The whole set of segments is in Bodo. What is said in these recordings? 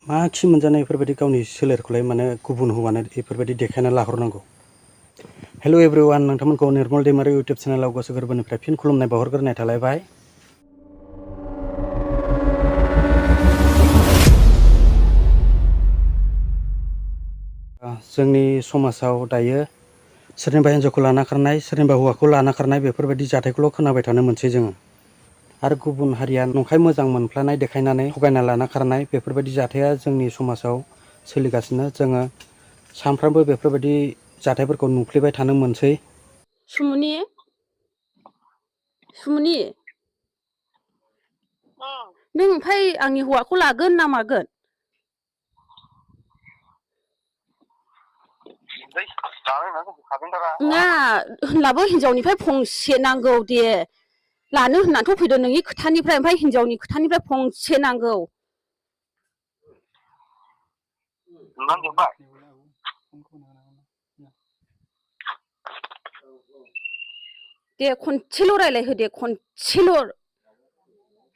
मा खि मोनजानाय बेफोरबायदि गावनि सोलेरखौलाय माने गुबुन हौवानो बेफोरबायदि देखायना लाहरनांगौ। हेल' एभ्रिवान, नोंथांमोनखौ निर्मल दैमारि इउटुब चेनेलाव गोसो गोरबोनिफ्राय फिन खुलुमनाय बावहरग्रोनाय थालायबाय। जोंनि समाजाव दायो सोरनिबा हिन्जावखौ लाना खारनाय, सोरनिबा हौवाखौ लाना खारनाय बेफोरबायदि जाथायखौल' खोनाबाय थानो मोनसै जोङो। आरो गुबुन हारिया नंखाय मोजां मोनफ्लानाय देखायनानै थगायना लाना खारनाय बेफोरबायदि जाथाया जोंनि समाजाव सोलिगासिनो। जोङो सानफ्रामबो बेफोरबायदि जाथायफोरखौ नुफ्लेबाय थानो मोनसै। सुमुनि नों ओमफ्राय आंनि हौवाखौ लागोन ना मागोन? नङा, होनब्लाबो हिनजावनिफ्राय फंसे नांगौ दे। लानो होननानैथ' फैदो नोंनि खोथानिफ्राय, ओमफ्राय हिनजावनि खोथानिफ्राय फंसे नांगौ। दे खनसेल' रायज्लायहो दे, खनसेल'।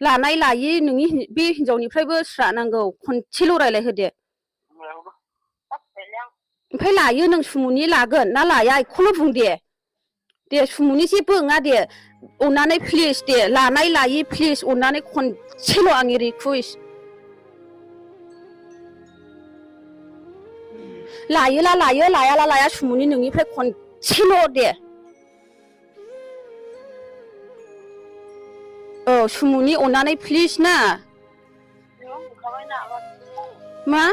लानाय लायि नोंनि बे हिनजावनिफ्रायबो स्रा नांगौ, खनसेल' रायज्लायहो दे। ओमफ्राय लायो नों सुमुनि लागोन ना लाया बेखौल' बुं दे। दे सुमुनि जेबो नङा दे, अननानै प्लिज दे, लानाय लायि प्लिज अननानै खनसेल' आंनि रिकुवेस्ट। लायोला लायो, लायाला लाया सुमुनि नोंनिफ्राय खनसेल' दे। औ सुमुनि अननानै प्लिज ना। मा?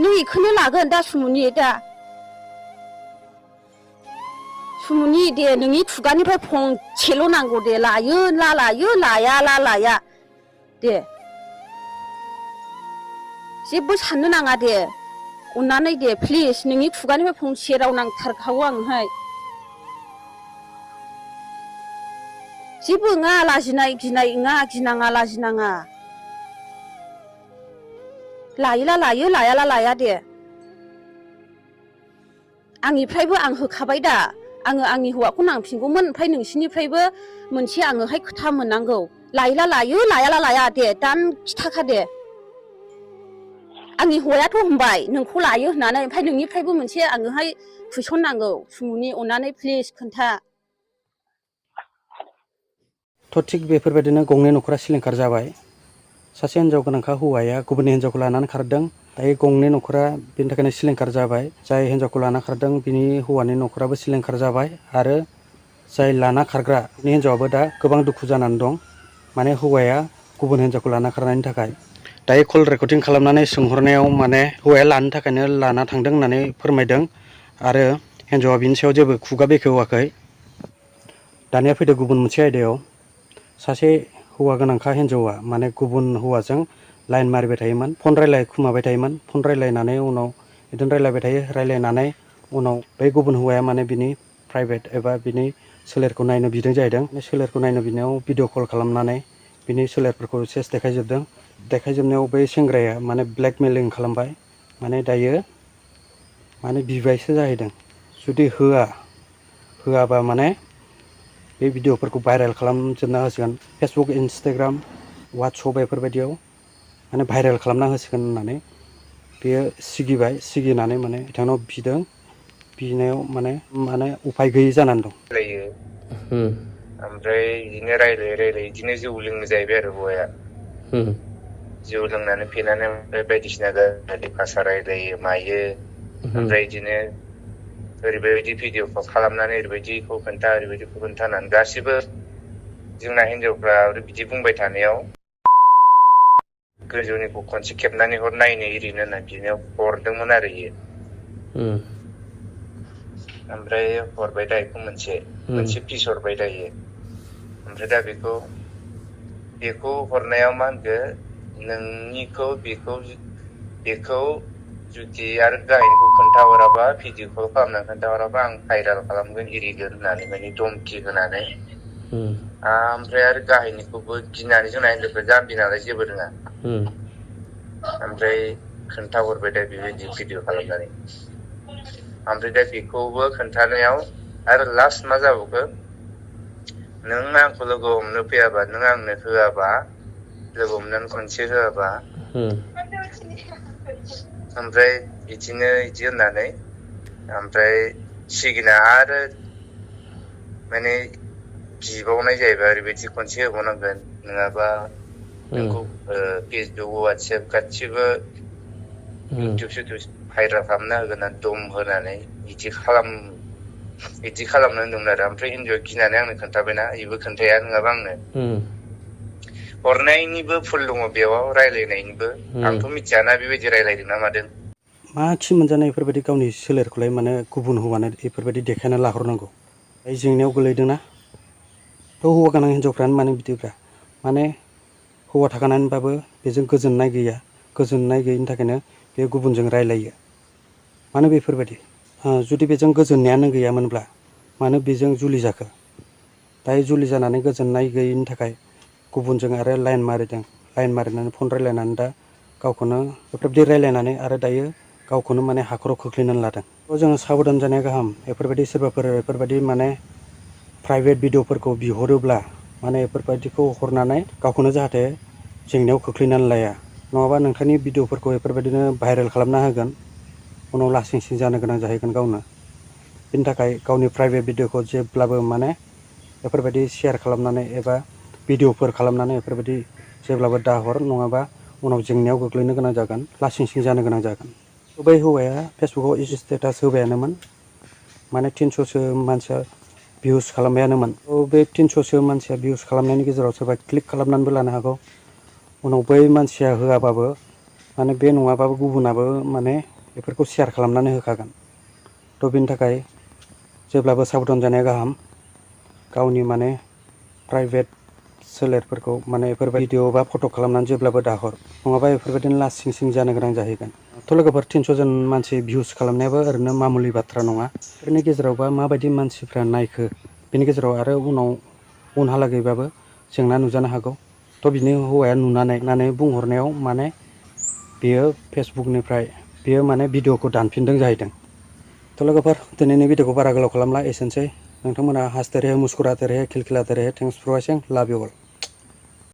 नों बेखौनो लागोन दा सुमुनि दा? सुमुनि दे, नोंनि खुगानिफ्राय फंसेल' नांगौ दे। लायो ला लायो, लाया ला लाया दे। जेबो साननो नाङा दे, अननानै दे प्लिज, नोंनि खुगानिफ्राय फंसे राव नांथारखागौ आंनोहाय। जेबो नङा, लाजिनाय गिनाय नङा, गिनाङा लाजिनाङा। लायोला लायो, लायाला लाया दे। आंनिफ्रायबो आं होखाबाय दा, आङो आंनि हौवाखौ नांफिनगौमोन, ओमफ्राय नोंसिनिफ्रायबो मोनसे आङोहाय खोथा मोननांगौ। लायोला लायो, लायाला लाया दे, दान खिथाखा दे। आंनि हौवायाथ' होनबाय नोंखौ लायो होननानै, ओमफ्राय नोंनिफ्रायबो मोनसे आङोहाय कुइसन नांगौ। सुमुनि अननानै प्लिज खोन्था। थ' थिग बेफोरबायदिनो गंनै न'खरा सिलिंखार जाबाय। सासे हिन्जाव गोनांखा हौवाया गुबुननि हिन्जावखौ लानानै खारदों। दायो गंनै न'खरा बेनि थाखायनो सिलिंखार जाबाय। जाय हिन्जावखौ लाना खारदों बिनि हौवानि न'खराबो सिलिंखार जाबाय, आरो जाय लाना खारग्रानि हिन्जावाबो दा गोबां दुखु जानानै दं। माने हौवाया गुबुन हिन्जावखौ लाना खारनायनि थाखाय। दायो कल रेकर्डिं खालामनानै सोंहरनायाव माने हौवाया लानो थाखायनो लाना थांदों होननानै फोरमायदों, आरो हिन्जावा बिनि सायाव जेबो खुगा बेखेवाखै। दानिया फैदो गुबुन मोनसे आयदायाव। सासे हौवा गोनांखा हिन्जावा माने गुबुन हौवाजों लाइन मारिबाय थायोमोन, फन रायलायखुमाबाय थायोमोन। फन रायलायनानै उनाव बिदिनो रायलायबाय थायो, रायलायनानै उनाव बै गुबुन हौवाया माने बिनि प्राइभेट एबा बिनि सोलेरखौ नायनो बिदों जाहैदों। बे सोलेरखौ नायनो बिनायाव भिडिअ कल खालामनानै बिनि सोलेरफोरखौ सेस देखायजोबदों। देखायजोबनायाव बै सेंग्राया माने ब्लेकमेलिं खालामबाय। माने दायो माने बिबायसो जाहैदों। जुदि होआबा माने बे भिडिअफोरखौ भाइरेल खालामजोबना होसिगोन। फेसबुक, इन्सटाग्राम, वाट्सएप बेफोरबायदियाव माने भाइरेल खालामना होसिगोन होननानै बेयो सिगिबाय। सिगिनानै माने बिथांनाव बिदों। बिनायाव माने उफाय गैयै जानानै दं। ओमफ्राय बिदिनो रायलायै रायलायै बिदिनो जौ लोङो जाहैबाय आरो हौवाया। जौ लोंनानै फेनानै ओमफ्राय बायदिसिना गाज्रि भाषा रायलायो मायो। ओमफ्राय बिदिनो ओरैबायदि भिडिअखौ खालामनानै ओरैबायदिखौ खोन्था, ओरैबायदिखौ खोन्था होननानै गासिबो जोंना हिनजावफ्रा बिदि बुंबाय थानायाव गोजौनिखौ खनसे खेबनानै हर नायनो एरिनो होनना बिनायाव हरदोंमोन आरो इयो। ओमफ्राय हरबाय दा बेखौ मोनसे पिस हरबाय दा इयो। ओमफ्राय दा बेखौ हरनायाव मा होनखो, नोंनिखौ बेखौ जुदि आरो गाहायनिखौ खोन्थाहराबा, भिडिअ कल खालामनानै खोन्थाहराबा आं भाइरेल खालामगोन एरिगोन होननानै माने धमकि होनानै, ओमफ्राय आरो गाहायनिखौबो गिनानै जोंना हिनजावफ्रा जाम्बि नालाय जेबो रोङा। ओमफ्राय खोन्थाहरबाय दा बेबायदि भिडिअ खालामनानै। ओमफ्राय दा बेखौबो खोन्थानायाव आरो लास्ट मा जाबावखो, नों आंखौ लोगो हमनो फैयाबा, नों आंनो होआबा, लोगो हमनानै खनसे होआबा ओमफ्राय बिदिनो बिदि होननानै ओमफ्राय सिगिना आरो माने बिबावनाय जाहैबाय ओरैबायदि खनसे होबावनांगोन नङाबा नोंखौ फेसबुक वाट्सएप गासिबो इउटुब सिउटुब भाइरेल खालामना होगोन होननानै दम होनानै बिदि खालामनो होनदोंमोन आरो ओमफ्राय हिन्जावआ गिनानै आंनो खोन्थाबायना बेबो खोन्थाया नङाबा आंनो हरनायनिबो फुल दङ बेयाव रायलायनायनिबो आंथ' मिथियाना बेबायदि रायलायदों ना मादों मा थि मोनजानाय बेफोरबायदि गावनि सोलेरखौलाय माने गुबुन हौवानो बेफोरबायदि देखायना लाहरनांगौ जेंनायाव गोलैदोंना थ' हौवा गोनां हिन्जावफ्रानो माने बिदिब्रा माने हौवा थाखानानैबाबो बेजों गोजोननाय गैया गोजोननाय गैयिनि थाखायनो बे गुबुनजों रायलायो मानो बेफोरबायदि जुदि बेजों गोजोननायानो गैयामोनब्ला मानो बेजों जुलि जाखो दायो जुलि जानानै गोजोननाय गैयिनि थाखाय गुबुनजों आरो लाइन मारिनानै फन रायलायनानै दा गावखौनो बेफोरबायदि रायलायनानै आरो दायो गावखौनो माने हाखराव खोख्लैनानै लादों थ' जोङो साबधान जानाया गाहाम बेफोरबायदि सोरबाफोर बेफोरबायदि माने प्राइभेट भिडिअफोरखौ बिहरोब्ला माने बेफोरबायदिखौ हरनानै गावखौनो जाहाथे जेंनायाव खोख्लैनानै लाया नङाबा नोंथांनि भिडिअफोरखौ बेफोरबायदिनो भाइरेल खालामना होगोन उनाव लासिं सिं जानो गोनां जाहैगोन गावनो बिनि थाखाय गावनि प्राइभेट भिडिअखौ जेब्लाबो माने बेफोरबायदि शेयार खालामनानै एबा भिडिअफोर खालामनानै बेफोरबायदि जेब्लाबो दाहर नङाबा उनाव जेंनायाव गोग्लैनो गोनां जागोन लासिं सिं जानो गोनां जागोन बै हौवाया फेसबुकाव स्टेटास होबायानोमोन माने 300सो मानसिया भिउस खालामबायानोमोन बे 300सो मानसिया भिउस खालामनायनि गेजेराव सोरबा क्लिक खालामनानैबो लानो हागौ उनाव बै मानसिया होआबाबो माने बे नङाबाबो गुबुनाबो माने बेफोरखौ शेयार खालामनानै होखागोन थ' बेनि थाखाय जेब्लाबो साबधान जानाया गाहाम गावनि माने प्राइभेट सोलेरफोरखौ माने बेफोर भिडिअ बा फट' खालामनानै जेब्लाबो दाहर नङाबा बेफोरबायदिनो लासिं सिं जानो गोनां जाहैगोन थ' लोगोफोर 300 जन मानसि भिउस खालामनायाबो ओरैनो मामुलि बाथ्रा नङा बेफोरनि गेजेरावबा माबायदि मानसिफ्रा नायखो बेनि गेजेराव आरो उनहालागैबाबो जेंना नुजानो हागौ थ' बिनि हौवाया नुनानै बुंहरनायाव माने बेयो फेसबुकनिफ्राय बेयो माने भिडिअखौ दानफिनदों जाहैदों थ' लोगोफोर दिनैनि भिडिअखौ बारा गोलाव खालामला एसेनोसै नोंथांमोना हासते रहे मुस्कुराते रहे खिलखिलाते रहे थेंक्स फर वाचिं लाभ इउ अल